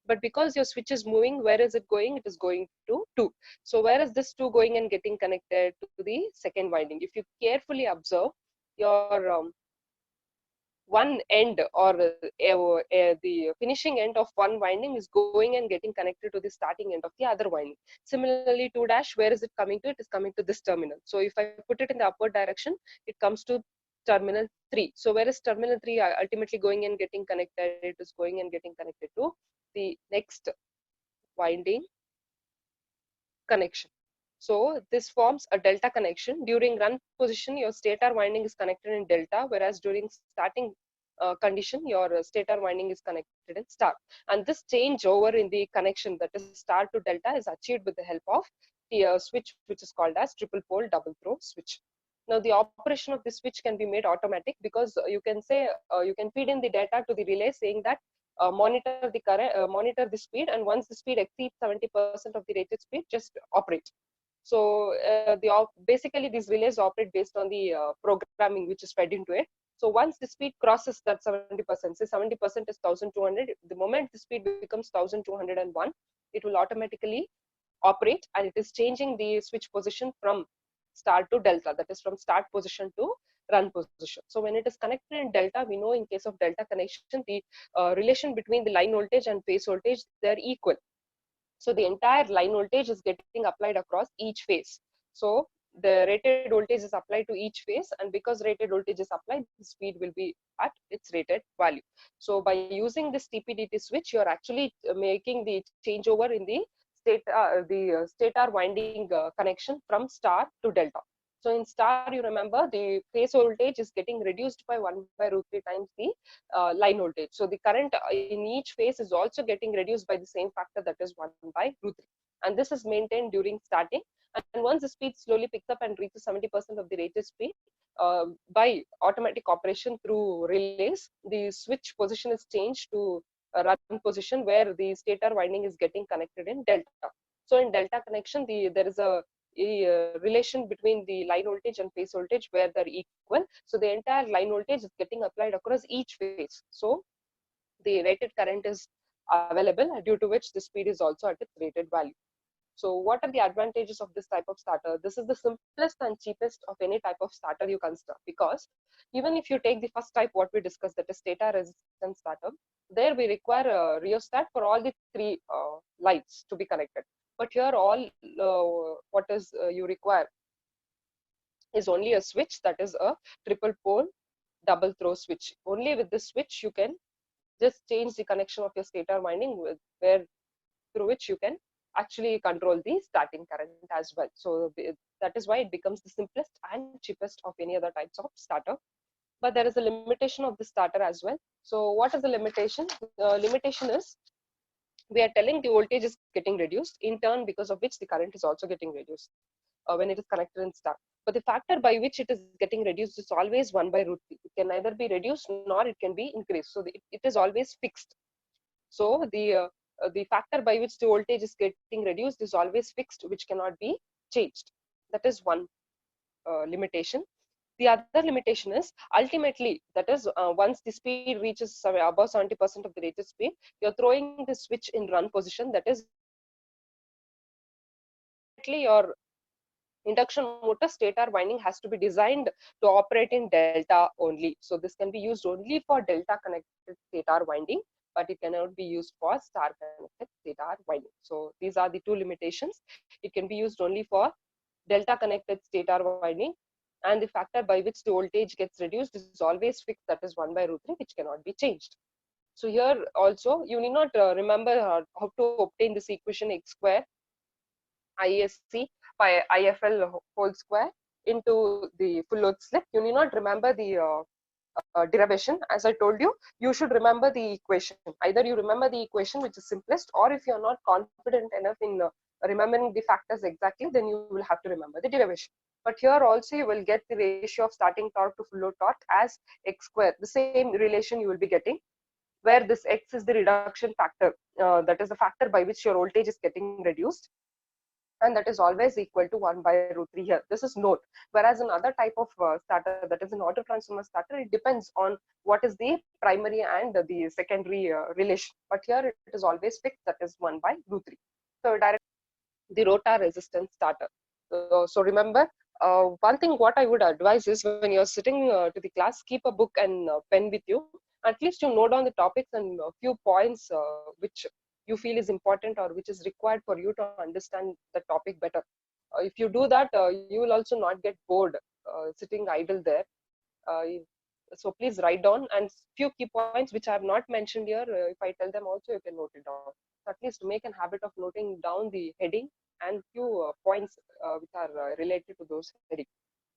But because your switch is moving, where is it going? It is going to 2. So where is this 2 going and getting connected to the second winding? If you carefully observe, your one end or the finishing end of one winding is going and getting connected to the starting end of the other winding. Similarly, 2 dash, where is it coming to? It is coming to this terminal. So if I put it in the upward direction, it comes to terminal 3. So where is terminal 3 ultimately going and getting connected? It is going and getting connected to the next winding connection. So this forms a delta connection. During run position, your stator winding is connected in delta, whereas during starting condition, your stator winding is connected in star. And this changeover in the connection, that is star to delta, is achieved with the help of the switch, which is called as triple pole double throw switch. Now the operation of this switch can be made automatic, because you can say you can feed in the data to the relay saying that monitor the current, monitor the speed, and once the speed exceeds 70% of the rated speed, just operate. So basically these relays operate based on the programming which is fed into it. So once the speed crosses that 70%, say 70% is 1200, the moment the speed becomes 1201, it will automatically operate, and it is changing the switch position from start to delta, that is from start position to run position. So when it is connected in delta, we know in case of delta connection, the relation between the line voltage and phase voltage, they are equal. So the entire line voltage is getting applied across each phase. So the rated voltage is applied to each phase, and because rated voltage is applied, the speed will be at its rated value. So by using this TPDT switch, you're actually making the changeover in the stator winding connection from star to delta. So in star, you remember the phase voltage is getting reduced by 1 by root 3 times the line voltage. So the current in each phase is also getting reduced by the same factor, that is 1 by root 3. And this is maintained during starting. And once the speed slowly picks up and reaches 70% of the rated speed, by automatic operation through relays, the switch position is changed to a run position, where the stator winding is getting connected in delta. So in delta connection, there is a relation between the line voltage and phase voltage where they're equal. So the entire line voltage is getting applied across each phase. So the rated current is available, due to which the speed is also at its rated value. So what are the advantages of this type of starter? This is the simplest and cheapest of any type of starter you consider, because even if you take the first type, what we discussed, that is stator resistance starter, there we require a rheostat for all the 3 lights to be connected. But here all what is you require is only a switch, that is a triple pole double throw switch. Only with this switch you can just change the connection of your stator winding, where through which you can actually control the starting current as well. So that is why it becomes the simplest and cheapest of any other types of starter. But there is a limitation of the starter as well. So what is the limitation? The limitation is, we are telling the voltage is getting reduced, in turn because of which the current is also getting reduced when it is connected in star. But the factor by which it is getting reduced is always 1 by root 3. It can neither be reduced nor it can be increased. So it is always fixed. So the factor by which the voltage is getting reduced is always fixed, which cannot be changed. That is one limitation. The other limitation is, ultimately, that is once the speed reaches above 70% of the rated speed, you're throwing the switch in run position. That is, ultimately your induction motor stator winding has to be designed to operate in delta only. So this can be used only for delta connected stator winding. but it cannot be used for star connected stator winding. So these are the two limitations. It can be used only for delta connected stator winding, and the factor by which the voltage gets reduced is always fixed, that is 1 by root 3, which cannot be changed. So here also you need not remember how to obtain this equation x square ISC by IFL whole square into the full load slip. You need not remember the derivation. As I told you, you should remember the equation. Either you remember the equation, which is simplest, or if you are not confident enough in remembering the factors exactly, then you will have to remember the derivation. But here also you will get the ratio of starting torque to full load torque as x square, the same relation you will be getting, where this x is the reduction factor, that is the factor by which your voltage is getting reduced, and that is always equal to 1 by root 3 here. This is known. Whereas in other type of starter, that is an auto transformer starter, it depends on what is the primary and the secondary relation. But here it is always fixed, that is 1 by root 3. So direct the rotor resistance starter. So remember, one thing what I would advise is when you're sitting to the class, keep a book and pen with you. At least you note down the topics and a few points which you feel is important or which is required for you to understand the topic better. If you do that, you will also not get bored sitting idle there. So please write down, and few key points which I have not mentioned here, if I tell them also, you can note it down. So at least make a habit of noting down the heading and few points which are related to those headings.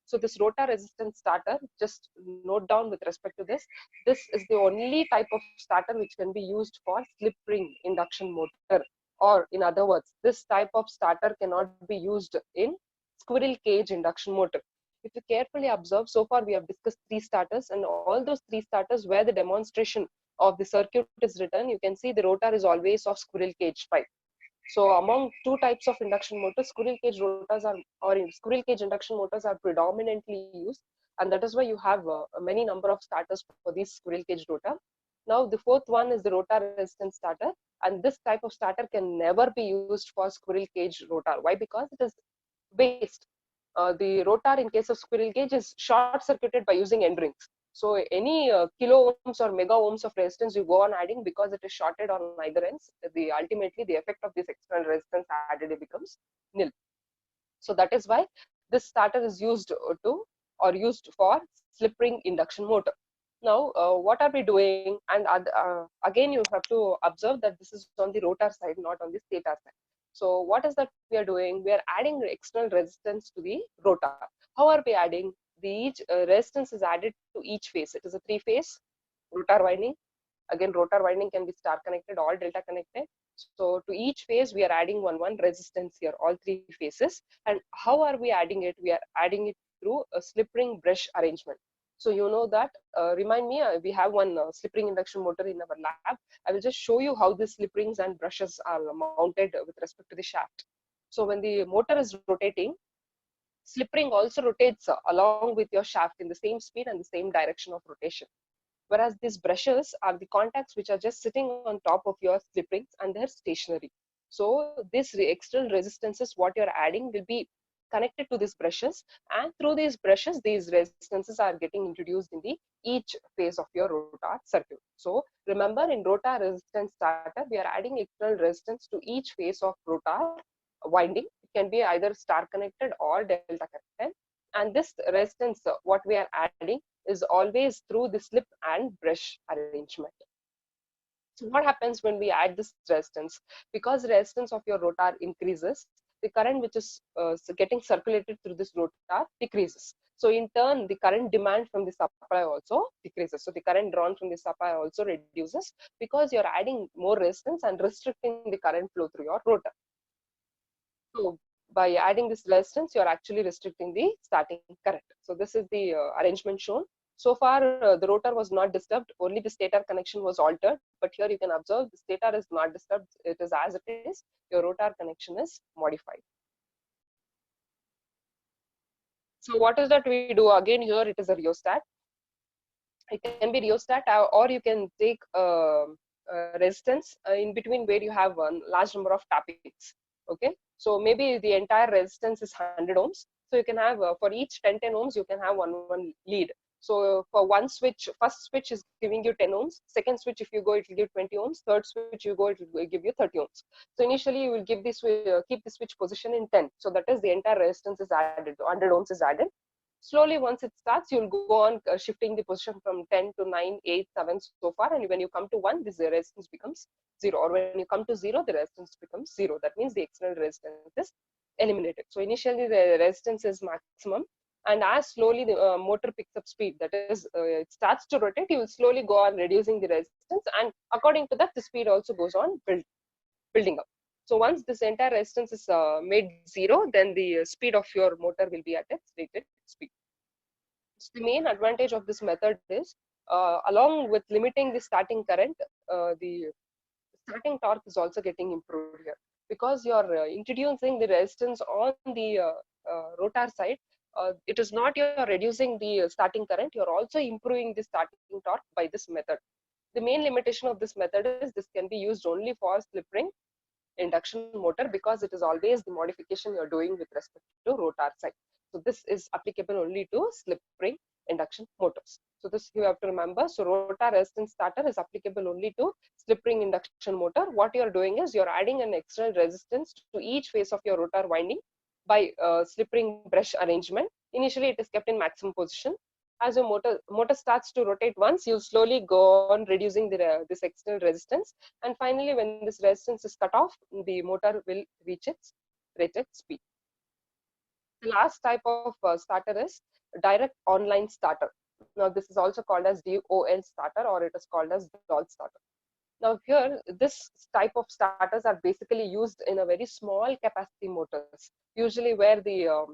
So this rotor resistance starter, just note down with respect to this. This is the only type of starter which can be used for slip ring induction motor, or in other words, this type of starter cannot be used in squirrel cage induction motor. If you carefully observe, so far we have discussed three starters, and all those three starters where the demonstration of the circuit is written, you can see the rotor is always of squirrel cage type. So among two types of induction motors, squirrel cage rotors are, or squirrel cage induction motors are predominantly used, and that is why you have many number of starters for these squirrel cage rotor. Now the fourth one is the rotor resistance starter, and this type of starter can never be used for squirrel cage rotor. Why? Because it is waste. The rotor in case of squirrel cage is short circuited by using end rings. So any kilo ohms or mega ohms of resistance you go on adding, because it is shorted on either ends, the ultimately the effect of this external resistance added becomes nil. So that is why this starter is used to, or used for slip ring induction motor. Now, what are we doing? And again, you have to observe that this is on the rotor side, not on the stator side. So what is that we are doing? We are adding external resistance to the rotor. How are we adding? The each resistance is added to each phase. It is a three-phase rotor winding. Again, rotor winding can be star connected or delta connected. So to each phase, we are adding one resistance here, all three phases. And how are we adding it? We are adding it through a slip ring brush arrangement. So you know that, remind me, we have one slip ring induction motor in our lab. I will just show you how the slip rings and brushes are mounted with respect to the shaft. So when the motor is rotating, slip ring also rotates along with your shaft in the same speed and the same direction of rotation. Whereas these brushes are the contacts which are just sitting on top of your slip rings and they're stationary. So this external resistances what you're adding will be connected to these brushes, and through these brushes these resistances are getting introduced in the each phase of your rotor circuit. So remember, in rotor resistance starter we are adding external resistance to each phase of rotor winding. It can be either star connected or delta connected, and this resistance what we are adding is always through the slip and brush arrangement. So what happens when we add this resistance? Because resistance of your rotor increases, the current which is getting circulated through this rotor decreases. So in turn, the current demand from the supply also decreases. So the current drawn from the supply also reduces, because you're adding more resistance and restricting the current flow through your rotor. So by adding this resistance, you're actually restricting the starting current. So this is the arrangement shown. So far, the rotor was not disturbed, only the stator connection was altered. But here you can observe the stator is not disturbed, it is as it is, your rotor connection is modified. So what is that we do? Again, here it is a rheostat. It can be rheostat, or you can take resistance in between where you have a large number of tappings. Okay, so maybe the entire resistance is 100 ohms. So you can have for each 10 ohms, you can have one lead. So for one switch, first switch is giving you 10 ohms. Second switch, if you go, it will give 20 ohms. Third switch, you go, it will give you 30 ohms. So initially, you will give this keep the switch position in 10. So that is the entire resistance is added. 100 ohms is added. Slowly, once it starts, you'll go on shifting the position from 10 to 9, 8, 7, so far. And when you come to 1, this resistance becomes 0. Or when you come to 0, the resistance becomes 0. That means the external resistance is eliminated. So initially, the resistance is maximum. And as slowly the motor picks up speed, that is, it starts to rotate, you will slowly go on reducing the resistance. And according to that, the speed also goes on building up. So once this entire resistance is made 0, then the speed of your motor will be at its rated speed. So the main advantage of this method is, along with limiting the starting current, the starting torque is also getting improved here, because you're introducing the resistance on the rotor side. It is not you're reducing the starting current, you're also improving the starting torque by this method. The main limitation of this method is this can be used only for slip ring induction motor, because it is always the modification you're doing with respect to rotor side. So this is applicable only to slip ring induction motors. So this you have to remember. So rotor resistance starter is applicable only to slip ring induction motor. What you are doing is you're adding an external resistance to each face of your rotor winding by slip ring brush arrangement. Initially, it is kept in maximum position. As your motor starts to rotate once, you slowly go on reducing this external resistance, and finally, when this resistance is cut off, the motor will reach its rated speed. The last type of starter is direct online starter. Now, this is also called as DOL starter, or it is called as Dol starter. Now, here, this type of starters are basically used in a very small capacity motors, usually where the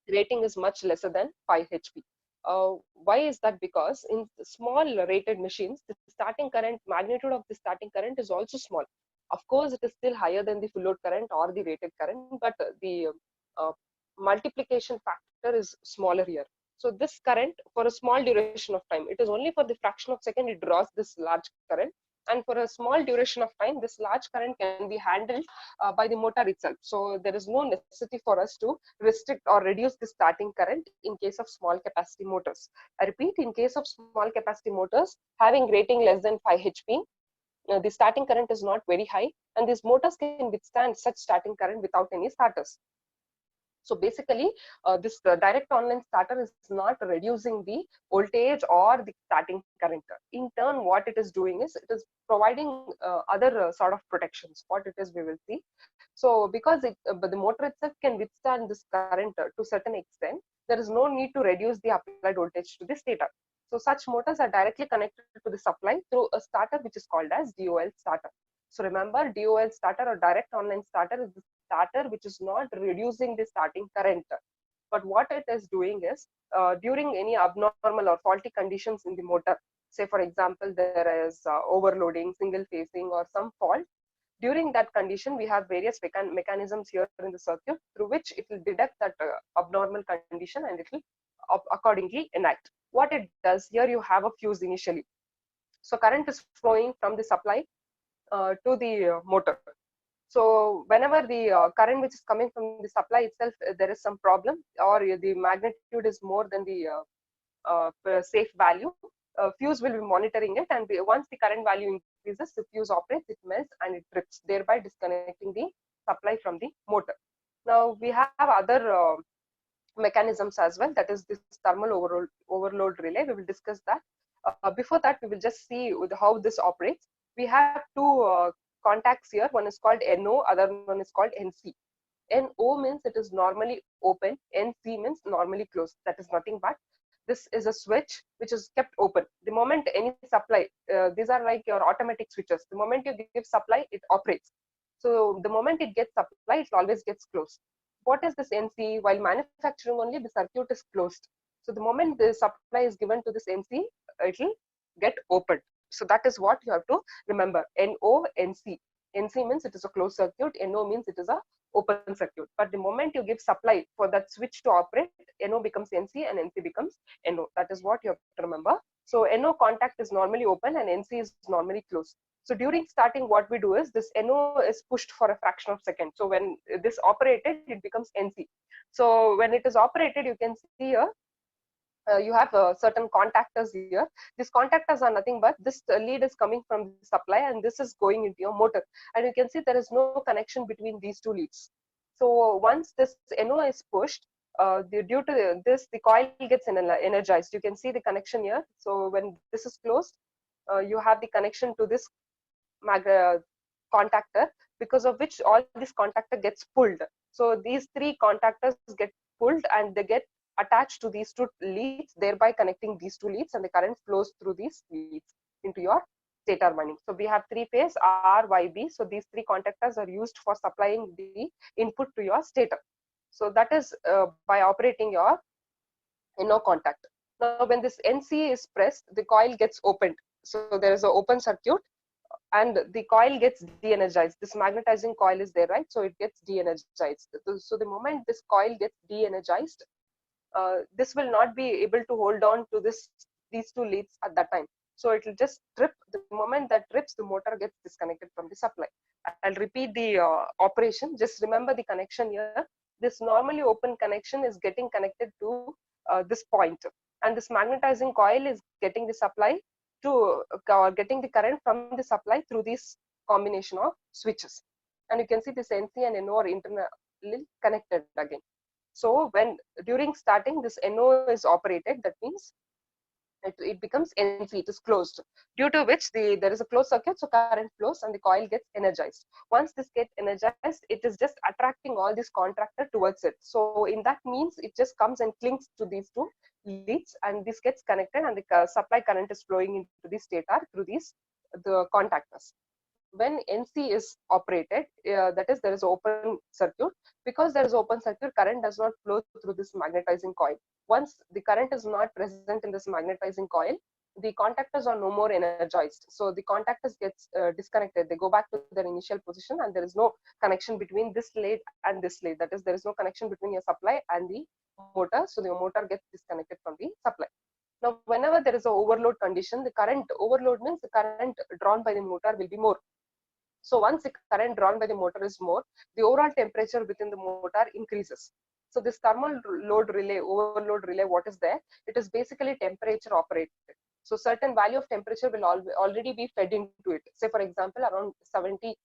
rating is much lesser than 5 HP. Why is that? Because in small rated machines, the starting current, magnitude of the starting current is also small. Of course, it is still higher than the full load current or the rated current, but the uh, multiplication factor is smaller here. So this current, for a small duration of time, it is only for the fraction of second it draws this large current, and for a small duration of time, this large current can be handled by the motor itself. So there is no necessity for us to restrict or reduce the starting current in case of small capacity motors. I repeat, in case of small capacity motors having rating less than 5 HP, the starting current is not very high, and these motors can withstand such starting current without any starters. So basically, this direct online starter is not reducing the voltage or the starting current. In turn, what it is doing is it is providing other sort of protections. What it is, we will see. So because but the motor itself can withstand this current to certain extent, there is no need to reduce the applied voltage to the stator. So such motors are directly connected to the supply through a starter which is called as DOL starter. So remember, DOL starter or direct online starter is the starter which is not reducing the starting current. But what it is doing is, during any abnormal or faulty conditions in the motor, say for example, there is overloading, single phasing, or some fault, during that condition, we have various mechanisms here in the circuit through which it will detect that abnormal condition, and it will accordingly enact. What it does, here you have a fuse initially. So current is flowing from the supply to the motor. So whenever the current which is coming from the supply itself, there is some problem, or the magnitude is more than the safe value, fuse will be monitoring it, and once the current value increases, the fuse operates, it melts, and it trips, thereby disconnecting the supply from the motor. Now we have other mechanisms as well, that is this thermal overload relay. We will discuss that. Before that, we will just see how this operates. We have two contacts here. One is called NO, other one is called NC. NO means it is normally open, NC means normally closed. That is nothing but this is a switch which is kept open. The moment any supply, these are like your automatic switches. The moment you give supply, it operates. So the moment it gets supply, it always gets closed. What is this NC? While manufacturing only, the circuit is closed. So the moment the supply is given to this NC, it will get opened. So that is what you have to remember. NO, NC. NC means it is a closed circuit. NO means it is a open circuit. But the moment you give supply for that switch to operate, NO becomes NC and NC becomes NO. That is what you have to remember. So NO contact is normally open and NC is normally closed. So during starting, what we do is this NO is pushed for a fraction of a second. So when this operated, it becomes NC. So when it is operated, you can see here, you have certain contactors here. These contactors are nothing but this lead is coming from the supply and this is going into your motor, and you can see there is no connection between these two leads. So once this NO is pushed, due to this the coil gets energized. You can see the connection here. So when this is closed, you have the connection to this contactor, because of which all this contactor gets pulled. So these three contactors get pulled and they get attached to these two leads, thereby connecting these two leads, and the current flows through these leads into your stator winding. So we have three phase R, Y, B. So these three contactors are used for supplying the input to your stator. So that is by operating your NO contact. Now when this NC is pressed, the coil gets opened. So there is an open circuit and the coil gets de-energized. This magnetizing coil is there, right? So it gets de-energized. So the moment this coil gets de-energized, this will not be able to hold on to these two leads at that time. So it will just trip. The moment that trips, the motor gets disconnected from the supply. I'll repeat the operation. Just remember the connection here. This normally open connection is getting connected to this point, and this magnetizing coil is getting the supply to getting the current from the supply through this combination of switches. And you can see this NC and NO are internally connected again. So when during starting this NO is operated, that means it becomes NC, it is closed, due to which there is a closed circuit, so current flows and the coil gets energized. Once this gets energized, it is just attracting all this contactor towards it. So in that means it just comes and clings to these two leads, and this gets connected, and the supply current is flowing into the stator through the contactors. When NC is operated, that is there is open circuit. Because there is open circuit, current does not flow through this magnetizing coil. Once the current is not present in this magnetizing coil, the contactors are no more energized. So the contactors gets disconnected. They go back to their initial position, and there is no connection between this lead and this lead. That is, there is no connection between your supply and the motor. So the motor gets disconnected from the supply. Now, whenever there is an overload condition, the current overload means the current drawn by the motor will be more. So once the current drawn by the motor is more, the overall temperature within the motor increases. So this thermal load relay, overload relay, what is there? It is basically temperature operated. So certain value of temperature will already be fed into it. Say for example, around 70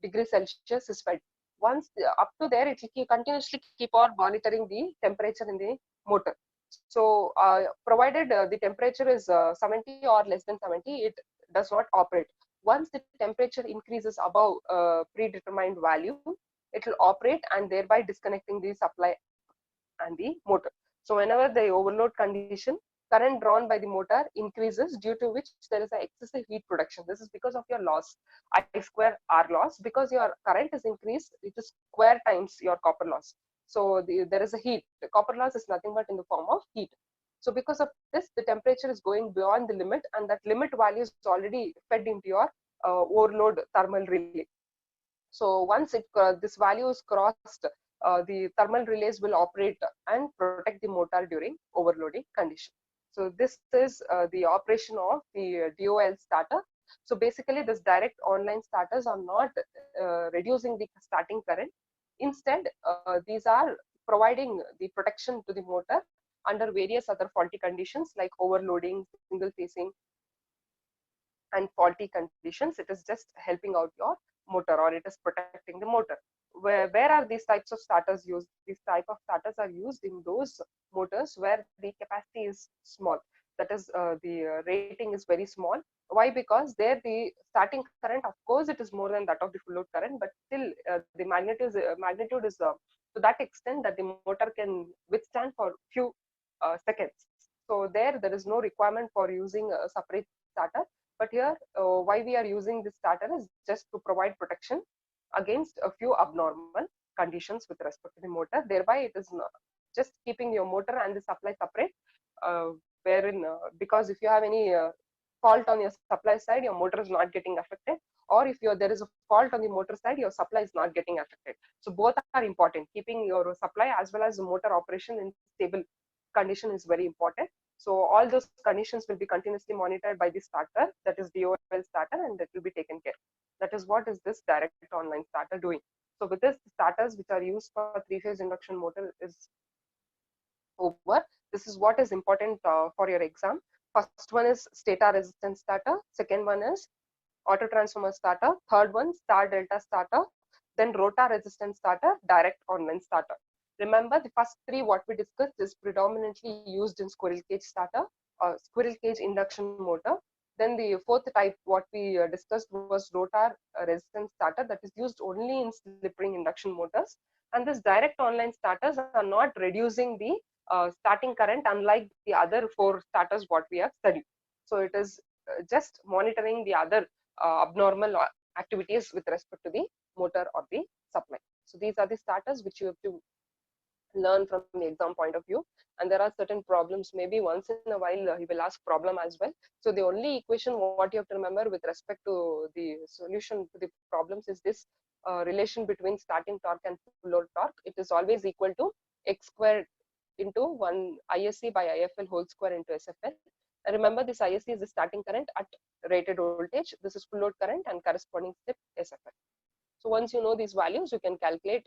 degrees Celsius is fed. Once up to there, it will continuously keep on monitoring the temperature in the motor. So provided the temperature is 70 or less than 70, it does not operate. Once the temperature increases above predetermined value, it will operate and thereby disconnecting the supply and the motor. So whenever the overload condition, current drawn by the motor increases, due to which there is an excessive heat production. This is because of your loss, I square R loss. Because your current is increased, it is square times your copper loss. So there is a heat. The copper loss is nothing but in the form of heat. So because of this, the temperature is going beyond the limit, and that limit value is already fed into your overload thermal relay. So once this value is crossed, the thermal relays will operate and protect the motor during overloading condition. So this is the operation of the DOL starter. So basically, this direct online starters are not reducing the starting current. Instead, these are providing the protection to the motor under various other faulty conditions like overloading, single phasing, and faulty conditions. It is just helping out your motor, or it is protecting the motor. Where are these types of starters used? These type of starters are used in those motors where the capacity is small. That is, the rating is very small. Why? Because there the starting current, of course, it is more than that of the full load current, but still the magnitude is to that extent that the motor can withstand for few seconds. So there is no requirement for using a separate starter. But here, why we are using this starter is just to provide protection against a few abnormal conditions with respect to the motor. Thereby, it is just keeping your motor and the supply separate, wherein because if you have any fault on your supply side, your motor is not getting affected, or if there is a fault on the motor side, your supply is not getting affected. So both are important. Keeping your supply as well as the motor operation in stable condition is very important. So all those conditions will be continuously monitored by the starter, that is DOL starter, and that will be taken care. That is what is this direct online starter doing. So with this, the starters which are used for three-phase induction motor is over. This is what is important for your exam. First one is stator resistance starter. Second one is auto transformer starter. Third one, star delta starter. Then rotor resistance starter, direct online starter. Remember, the first three what we discussed is predominantly used in squirrel cage starter, squirrel cage induction motor. Then the fourth type what we discussed was rotor resistance starter, that is used only in slip ring induction motors. And this direct online starters are not reducing the starting current, unlike the other four starters what we have studied. So it is just monitoring the other abnormal activities with respect to the motor or the supply. So these are the starters which you have to learn from the exam point of view. And there are certain problems, maybe once in a while he will ask problem as well. So the only equation what you have to remember with respect to the solution to the problems is this relation between starting torque and full load torque. It is always equal to x squared into 1 ISC by IFL whole square into SFL. And remember, this ISC is the starting current at rated voltage. This is full load current and corresponding step SFL. So once you know these values, you can calculate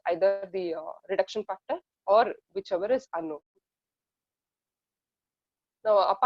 either the reduction factor or whichever is unknown. Now, apart